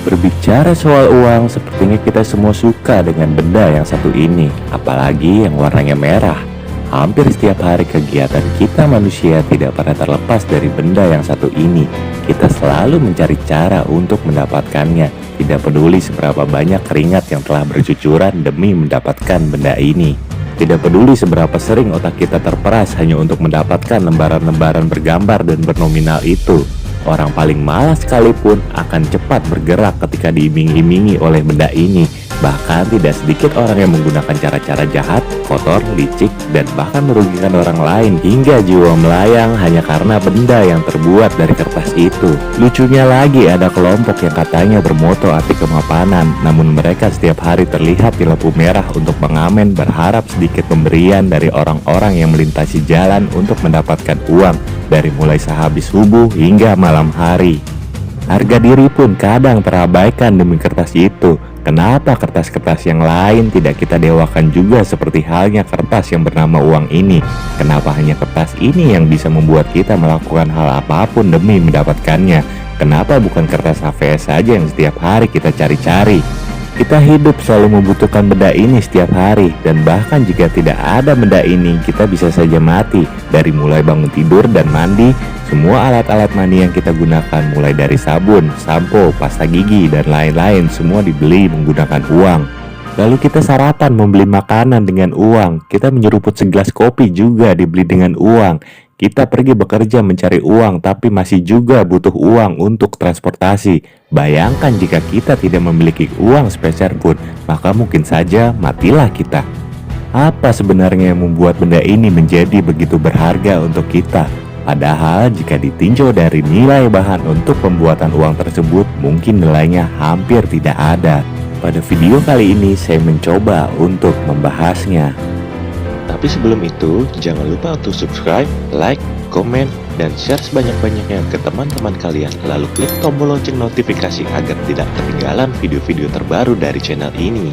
Berbicara soal uang, sepertinya kita semua suka dengan benda yang satu ini, apalagi yang warnanya merah. Hampir setiap hari kegiatan kita manusia tidak pernah terlepas dari benda yang satu ini. Kita selalu mencari cara untuk mendapatkannya, tidak peduli seberapa banyak keringat yang telah bercucuran demi mendapatkan benda ini. Tidak peduli seberapa sering otak kita terperas hanya untuk mendapatkan lembaran-lembaran bergambar dan bernominal itu. Orang paling malas sekalipun akan cepat bergerak ketika diiming-imingi oleh benda ini. Bahkan tidak sedikit orang yang menggunakan cara-cara jahat, kotor, licik, dan bahkan merugikan orang lain hingga jiwa melayang hanya karena benda yang terbuat dari kertas itu. Lucunya lagi, ada kelompok yang katanya bermoto anti kemapanan, namun mereka setiap hari terlihat di lampu merah untuk mengamen berharap sedikit pemberian dari orang-orang yang melintasi jalan untuk mendapatkan uang dari mulai sehabis subuh hingga malam hari. Harga diri pun kadang terabaikan demi kertas itu. Kenapa kertas-kertas yang lain tidak kita dewakan juga seperti halnya kertas yang bernama uang ini? Kenapa hanya kertas ini yang bisa membuat kita melakukan hal apapun demi mendapatkannya? Kenapa bukan kertas HVS saja yang setiap hari kita cari-cari? Kita hidup selalu membutuhkan benda ini setiap hari, dan bahkan jika tidak ada benda ini, kita bisa saja mati. Dari mulai bangun tidur dan mandi, semua alat-alat mandi yang kita gunakan mulai dari sabun, sampo, pasta gigi, dan lain-lain semua dibeli menggunakan uang. Lalu kita sarapan membeli makanan dengan uang, kita menyeruput segelas kopi juga dibeli dengan uang. Kita pergi bekerja mencari uang, tapi masih juga butuh uang untuk transportasi. Bayangkan jika kita tidak memiliki uang sepeser pun, maka mungkin saja matilah kita. Apa sebenarnya yang membuat benda ini menjadi begitu berharga untuk kita? Padahal jika ditinjau dari nilai bahan untuk pembuatan uang tersebut, mungkin nilainya hampir tidak ada. Pada video kali ini saya mencoba untuk membahasnya. Tapi sebelum itu, jangan lupa untuk subscribe, like, komen, dan share sebanyak-banyaknya ke teman-teman kalian. Lalu klik tombol lonceng notifikasi agar tidak ketinggalan video-video terbaru dari channel ini.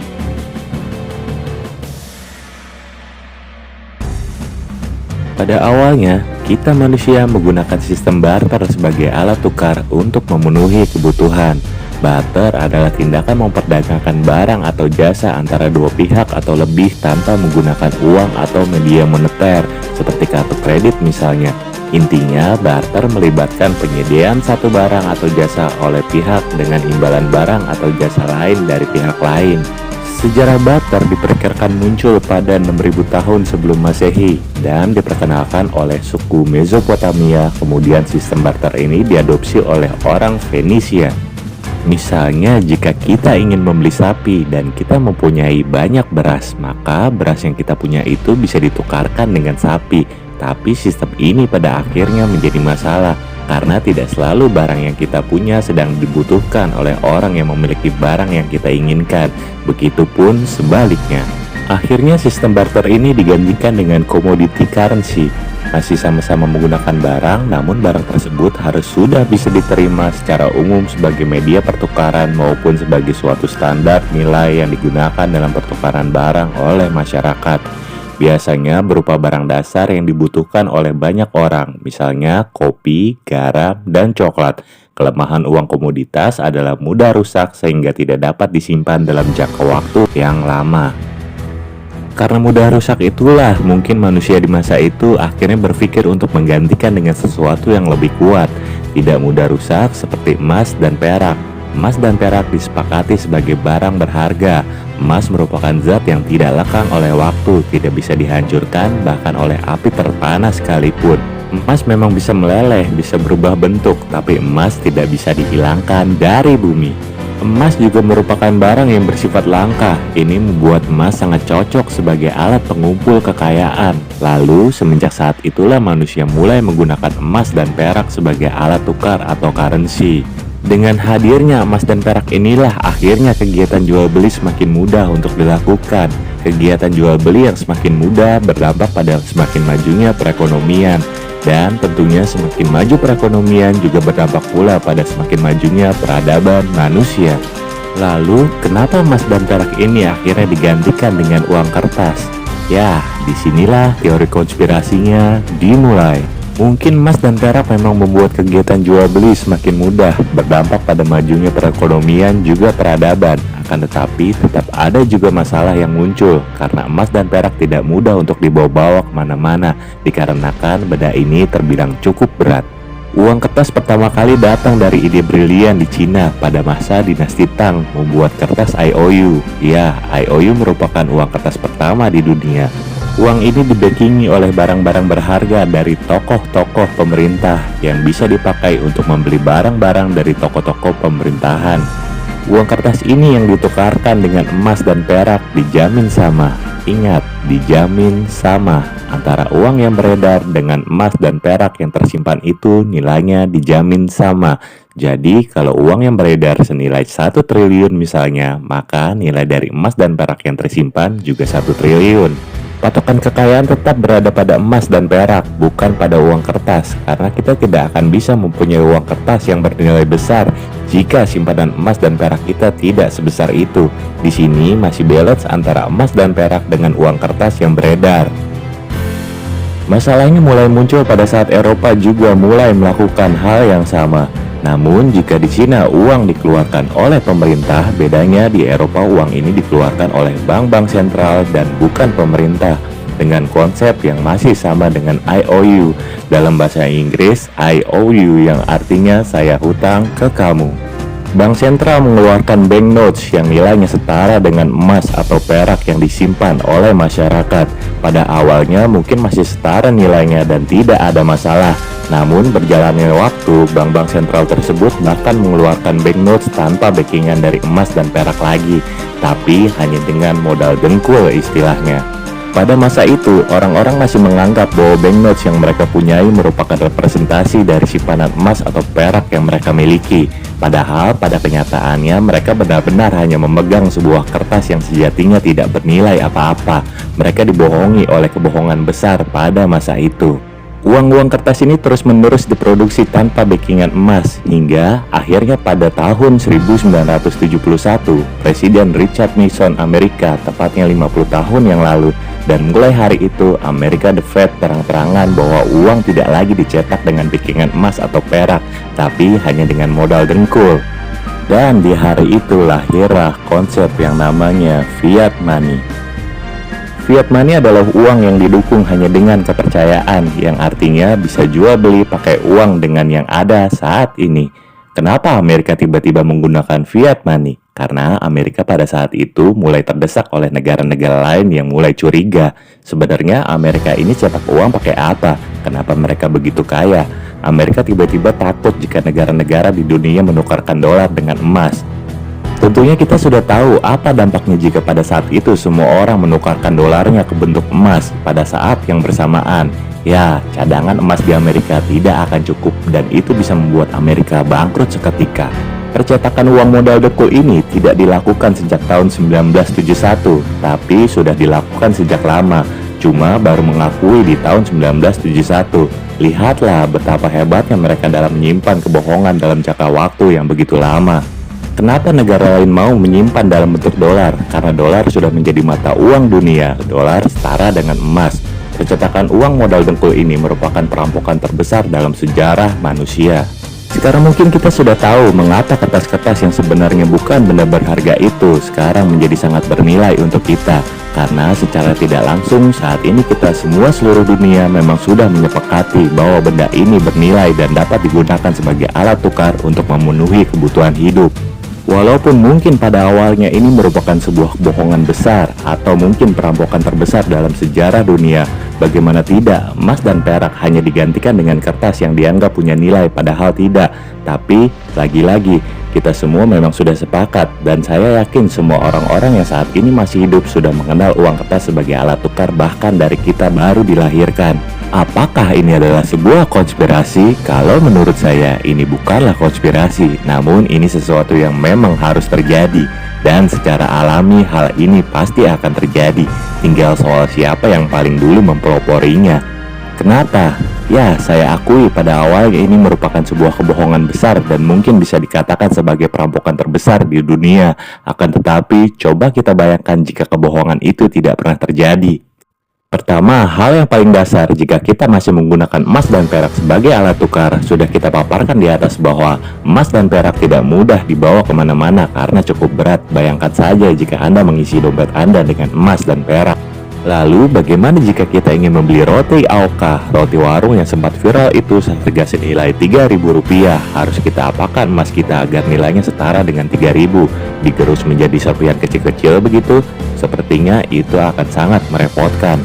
Pada awalnya, kita manusia menggunakan sistem barter sebagai alat tukar untuk memenuhi kebutuhan. Barter adalah tindakan memperdagangkan barang atau jasa antara dua pihak atau lebih tanpa menggunakan uang atau media moneter, seperti kartu kredit misalnya. Intinya, barter melibatkan penyediaan satu barang atau jasa oleh pihak dengan imbalan barang atau jasa lain dari pihak lain. Sejarah barter diperkirakan muncul pada 6000 tahun sebelum Masehi dan diperkenalkan oleh suku Mesopotamia. Kemudian sistem barter ini diadopsi oleh orang Fenisia. Misalnya, jika kita ingin membeli sapi dan kita mempunyai banyak beras, maka beras yang kita punya itu bisa ditukarkan dengan sapi. Tapi sistem ini pada akhirnya menjadi masalah karena tidak selalu barang yang kita punya sedang dibutuhkan oleh orang yang memiliki barang yang kita inginkan. Begitupun sebaliknya. Akhirnya sistem barter ini digantikan dengan commodity currency. Masih sama-sama menggunakan barang, namun barang tersebut harus sudah bisa diterima secara umum sebagai media pertukaran maupun sebagai suatu standar nilai yang digunakan dalam pertukaran barang oleh masyarakat. Biasanya berupa barang dasar yang dibutuhkan oleh banyak orang, misalnya kopi, garam, dan coklat. Kelemahan uang komoditas adalah mudah rusak sehingga tidak dapat disimpan dalam jangka waktu yang lama. Karena mudah rusak itulah mungkin manusia di masa itu akhirnya berpikir untuk menggantikan dengan sesuatu yang lebih kuat, tidak mudah rusak seperti emas dan perak. Emas dan perak disepakati sebagai barang berharga. Emas merupakan zat yang tidak lekang oleh waktu, tidak bisa dihancurkan bahkan oleh api terpanas sekalipun. Emas memang bisa meleleh, bisa berubah bentuk, tapi emas tidak bisa dihilangkan dari bumi. Emas juga merupakan barang yang bersifat langka. Ini membuat emas sangat cocok sebagai alat pengumpul kekayaan. Lalu, semenjak saat itulah manusia mulai menggunakan emas dan perak sebagai alat tukar atau currency. Dengan hadirnya emas dan perak inilah akhirnya kegiatan jual beli semakin mudah untuk dilakukan. Kegiatan jual beli yang semakin mudah berdampak pada semakin majunya perekonomian. Dan tentunya semakin maju perekonomian juga berdampak pula pada semakin majunya peradaban manusia. Lalu, kenapa emas dan perak ini akhirnya digantikan dengan uang kertas? Ya, disinilah teori konspirasinya dimulai. Mungkin emas dan perak memang membuat kegiatan jual beli semakin mudah, berdampak pada majunya perekonomian juga peradaban. Akan tetapi, tetap ada juga masalah yang muncul karena emas dan perak tidak mudah untuk dibawa-bawa kemana-mana, dikarenakan benda ini terbilang cukup berat. Uang kertas pertama kali datang dari ide brilian di Cina pada masa dinasti Tang membuat kertas IOU. Ya, IOU merupakan uang kertas pertama di dunia. Uang ini dibackingi oleh barang-barang berharga dari tokoh-tokoh pemerintah yang bisa dipakai untuk membeli barang-barang dari tokoh-tokoh pemerintahan. Uang kertas ini yang ditukarkan dengan emas dan perak dijamin sama. Ingat, dijamin sama. Antara uang yang beredar dengan emas dan perak yang tersimpan itu nilainya dijamin sama. Jadi kalau uang yang beredar senilai 1 triliun misalnya, maka nilai dari emas dan perak yang tersimpan juga 1 triliun. Patokan kekayaan tetap berada pada emas dan perak, bukan pada uang kertas, karena kita tidak akan bisa mempunyai uang kertas yang bernilai besar jika simpanan emas dan perak kita tidak sebesar itu. Di sini masih balance antara emas dan perak dengan uang kertas yang beredar. Masalahnya mulai muncul pada saat Eropa juga mulai melakukan hal yang sama. Namun jika di Cina uang dikeluarkan oleh pemerintah, bedanya di Eropa uang ini dikeluarkan oleh bank-bank sentral dan bukan pemerintah, dengan konsep yang masih sama dengan IOU. Dalam bahasa Inggris, IOU yang artinya saya hutang ke kamu. Bank sentral mengeluarkan banknotes yang nilainya setara dengan emas atau perak yang disimpan oleh masyarakat. Pada awalnya mungkin masih setara nilainya dan tidak ada masalah. Namun berjalannya waktu, bank-bank sentral tersebut bahkan mengeluarkan banknotes tanpa backingan dari emas dan perak lagi, tapi hanya dengan modal dengkul istilahnya. Pada masa itu, orang-orang masih menganggap bahwa banknotes yang mereka punyai merupakan representasi dari simpanan emas atau perak yang mereka miliki. Padahal pada kenyataannya mereka benar-benar hanya memegang sebuah kertas yang sejatinya tidak bernilai apa-apa. Mereka dibohongi oleh kebohongan besar pada masa itu. Uang-uang kertas ini terus-menerus diproduksi tanpa backingan emas, hingga akhirnya pada tahun 1971, Presiden Richard Nixon Amerika, tepatnya 50 tahun yang lalu, dan mulai hari itu Amerika The Fed terang-terangan bahwa uang tidak lagi dicetak dengan backingan emas atau perak, tapi hanya dengan modal dengkul. Dan di hari itu lahirlah konsep yang namanya fiat money. Fiat money adalah uang yang didukung hanya dengan kepercayaan, yang artinya bisa jual beli pakai uang dengan yang ada saat ini. Kenapa Amerika tiba-tiba menggunakan fiat money? Karena Amerika pada saat itu mulai terdesak oleh negara-negara lain yang mulai curiga. Sebenarnya Amerika ini cetak uang pakai apa? Kenapa mereka begitu kaya? Amerika tiba-tiba takut jika negara-negara di dunia menukarkan dolar dengan emas. Tentunya kita sudah tahu apa dampaknya jika pada saat itu semua orang menukarkan dolarnya ke bentuk emas pada saat yang bersamaan. Ya, cadangan emas di Amerika tidak akan cukup dan itu bisa membuat Amerika bangkrut seketika. Percetakan uang modal dengkul ini tidak dilakukan sejak tahun 1971, tapi sudah dilakukan sejak lama. Cuma baru mengakui di tahun 1971. Lihatlah betapa hebatnya mereka dalam menyimpan kebohongan dalam jangka waktu yang begitu lama. Kenapa negara lain mau menyimpan dalam bentuk dolar? Karena dolar sudah menjadi mata uang dunia. Dolar setara dengan emas. Percetakan uang modal dengkul ini merupakan perampokan terbesar dalam sejarah manusia. Sekarang mungkin kita sudah tahu mengapa kertas-kertas yang sebenarnya bukan benda berharga itu sekarang menjadi sangat bernilai untuk kita. Karena secara tidak langsung saat ini kita semua seluruh dunia memang sudah menyepakati bahwa benda ini bernilai dan dapat digunakan sebagai alat tukar untuk memenuhi kebutuhan hidup. Walaupun mungkin pada awalnya ini merupakan sebuah kebohongan besar atau mungkin perampokan terbesar dalam sejarah dunia, bagaimana tidak, emas dan perak hanya digantikan dengan kertas yang dianggap punya nilai padahal tidak. Tapi, lagi-lagi, kita semua memang sudah sepakat dan saya yakin semua orang-orang yang saat ini masih hidup sudah mengenal uang kertas sebagai alat tukar bahkan dari kita baru dilahirkan. Apakah ini adalah sebuah konspirasi? Kalau menurut saya ini bukanlah konspirasi, namun ini sesuatu yang memang harus terjadi. Dan secara alami hal ini pasti akan terjadi. Tinggal soal siapa yang paling dulu mempeloporinya. Kenapa? Ya, saya akui pada awalnya ini merupakan sebuah kebohongan besar dan mungkin bisa dikatakan sebagai perampokan terbesar di dunia. Akan tetapi, coba kita bayangkan jika kebohongan itu tidak pernah terjadi. Pertama, hal yang paling dasar jika kita masih menggunakan emas dan perak sebagai alat tukar, sudah kita paparkan di atas bahwa emas dan perak tidak mudah dibawa kemana-mana karena cukup berat. Bayangkan saja jika Anda mengisi dompet Anda dengan emas dan perak. Lalu, bagaimana jika kita ingin membeli roti AOK, roti warung yang sempat viral itu seharga senilai Rp3.000? Harus kita apakan emas kita agar nilainya setara dengan Rp3.000? Digerus menjadi serpihan kecil-kecil begitu? Sepertinya itu akan sangat merepotkan.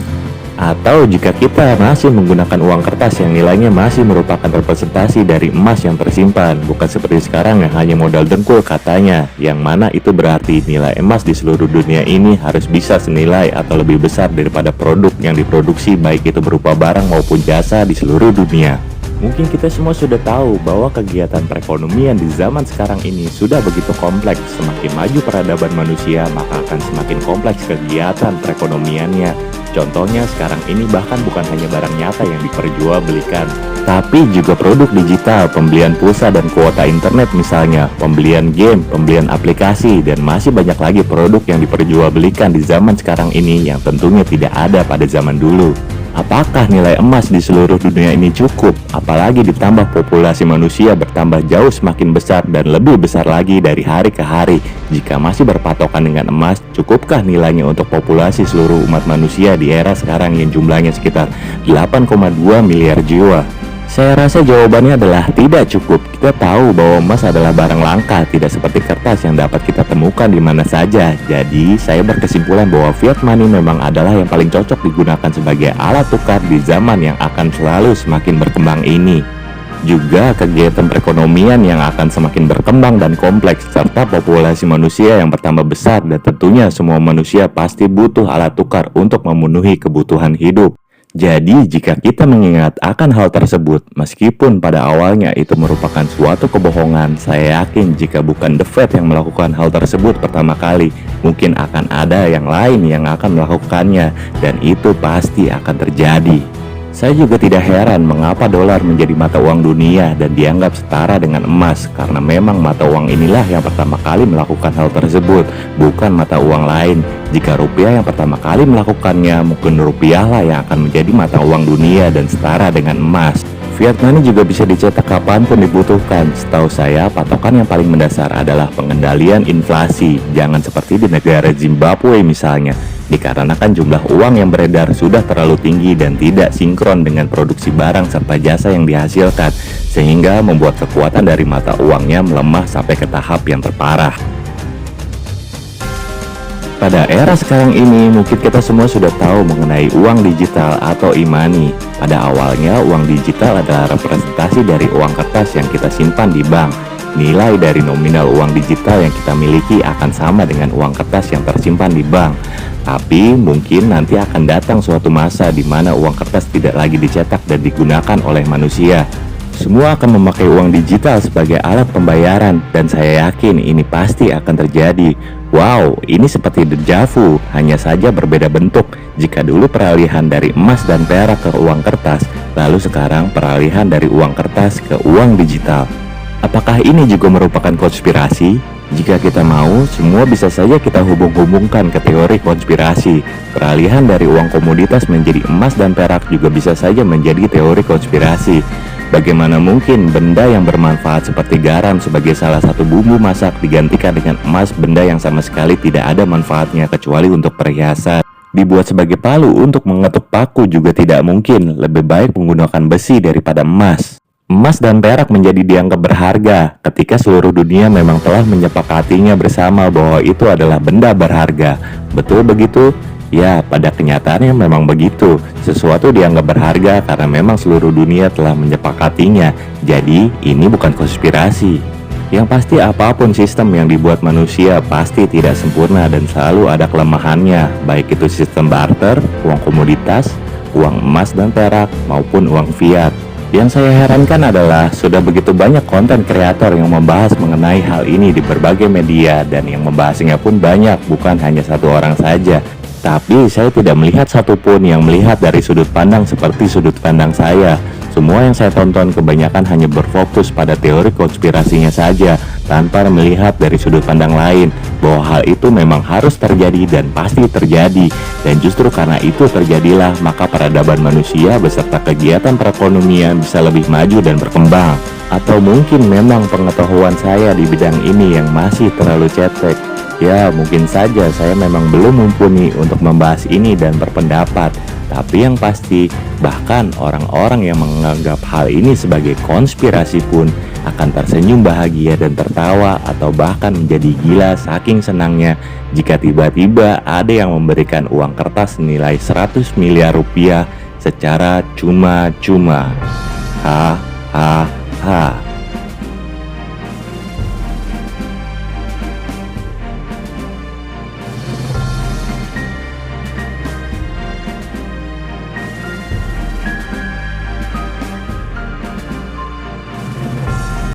Atau jika kita masih menggunakan uang kertas yang nilainya masih merupakan representasi dari emas yang tersimpan, bukan seperti sekarang yang hanya modal dengkul katanya, yang mana itu berarti nilai emas di seluruh dunia ini harus bisa senilai atau lebih besar daripada produk yang diproduksi baik itu berupa barang maupun jasa di seluruh dunia. Mungkin kita semua sudah tahu bahwa kegiatan perekonomian di zaman sekarang ini sudah begitu kompleks. Semakin maju peradaban manusia, maka akan semakin kompleks kegiatan perekonomiannya. Contohnya sekarang ini bahkan bukan hanya barang nyata yang diperjualbelikan, tapi juga produk digital, pembelian pulsa dan kuota internet misalnya, pembelian game, pembelian aplikasi, dan masih banyak lagi produk yang diperjualbelikan di zaman sekarang ini yang tentunya tidak ada pada zaman dulu. Apakah nilai emas di seluruh dunia ini cukup? Apalagi ditambah populasi manusia bertambah jauh semakin besar dan lebih besar lagi dari hari ke hari. Jika masih berpatokan dengan emas, cukupkah nilainya untuk populasi seluruh umat manusia di era sekarang yang jumlahnya sekitar 8,2 miliar jiwa? Saya rasa jawabannya adalah tidak cukup. Kita tahu bahwa emas adalah barang langka, tidak seperti kertas yang dapat kita temukan di mana saja. Jadi, saya berkesimpulan bahwa fiat money memang adalah yang paling cocok digunakan sebagai alat tukar di zaman yang akan selalu semakin berkembang ini. Juga kegiatan perekonomian yang akan semakin berkembang dan kompleks, serta populasi manusia yang bertambah besar, dan tentunya semua manusia pasti butuh alat tukar untuk memenuhi kebutuhan hidup. Jadi, jika kita mengingat akan hal tersebut, meskipun pada awalnya itu merupakan suatu kebohongan, saya yakin jika bukan The Fed yang melakukan hal tersebut pertama kali, mungkin akan ada yang lain yang akan melakukannya, dan itu pasti akan terjadi. Saya juga tidak heran mengapa dolar menjadi mata uang dunia dan dianggap setara dengan emas, karena memang mata uang inilah yang pertama kali melakukan hal tersebut, bukan mata uang lain. Jika rupiah yang pertama kali melakukannya, mungkin rupiahlah yang akan menjadi mata uang dunia dan setara dengan emas. Fiat money juga bisa dicetak kapanpun dibutuhkan. Setahu saya, patokan yang paling mendasar adalah pengendalian inflasi. Jangan seperti di negara Zimbabwe misalnya, dikarenakan jumlah uang yang beredar sudah terlalu tinggi dan tidak sinkron dengan produksi barang serta jasa yang dihasilkan, sehingga membuat kekuatan dari mata uangnya melemah sampai ke tahap yang terparah. Pada era sekarang ini, mungkin kita semua sudah tahu mengenai uang digital atau e-money. Pada awalnya, uang digital adalah representasi dari uang kertas yang kita simpan di bank. Nilai dari nominal uang digital yang kita miliki akan sama dengan uang kertas yang tersimpan di bank. Tapi mungkin nanti akan datang suatu masa di mana uang kertas tidak lagi dicetak dan digunakan oleh manusia. Semua akan memakai uang digital sebagai alat pembayaran, dan saya yakin ini pasti akan terjadi. Wow, ini seperti deja vu, hanya saja berbeda bentuk. Jika dulu peralihan dari emas dan perak ke uang kertas, lalu sekarang peralihan dari uang kertas ke uang digital. Apakah ini juga merupakan konspirasi? Jika kita mau, semua bisa saja kita hubung-hubungkan ke teori konspirasi. Peralihan dari uang komoditas menjadi emas dan perak juga bisa saja menjadi teori konspirasi. Bagaimana mungkin benda yang bermanfaat seperti garam sebagai salah satu bumbu masak digantikan dengan emas, benda yang sama sekali tidak ada manfaatnya kecuali untuk perhiasan? Dibuat sebagai palu untuk mengetuk paku juga tidak mungkin, lebih baik menggunakan besi daripada emas. Emas dan perak menjadi dianggap berharga ketika seluruh dunia memang telah menyepakatinya bersama bahwa itu adalah benda berharga. Betul begitu? Ya, pada kenyataannya memang begitu. Sesuatu dianggap berharga karena memang seluruh dunia telah menyepakatinya. Jadi, ini bukan konspirasi. Yang pasti apapun sistem yang dibuat manusia pasti tidak sempurna dan selalu ada kelemahannya, baik itu sistem barter, uang komoditas, uang emas dan perak, maupun uang fiat. Yang saya herankan adalah sudah begitu banyak konten kreator yang membahas mengenai hal ini di berbagai media, dan yang membahasnya pun banyak, bukan hanya satu orang saja. Tapi saya tidak melihat satupun yang melihat dari sudut pandang seperti sudut pandang saya. Semua yang saya tonton kebanyakan hanya berfokus pada teori konspirasinya saja, tanpa melihat dari sudut pandang lain, bahwa hal itu memang harus terjadi dan pasti terjadi. Dan justru karena itu terjadilah, maka peradaban manusia beserta kegiatan perekonomian bisa lebih maju dan berkembang. Atau mungkin memang pengetahuan saya di bidang ini yang masih terlalu cetek. Ya, mungkin saja saya memang belum mumpuni untuk membahas ini dan berpendapat. Tapi yang pasti, bahkan orang-orang yang menganggap hal ini sebagai konspirasi pun akan tersenyum bahagia dan tertawa, atau bahkan menjadi gila saking senangnya jika tiba-tiba ada yang memberikan uang kertas senilai 100 miliar rupiah secara cuma-cuma. Ha ha ha.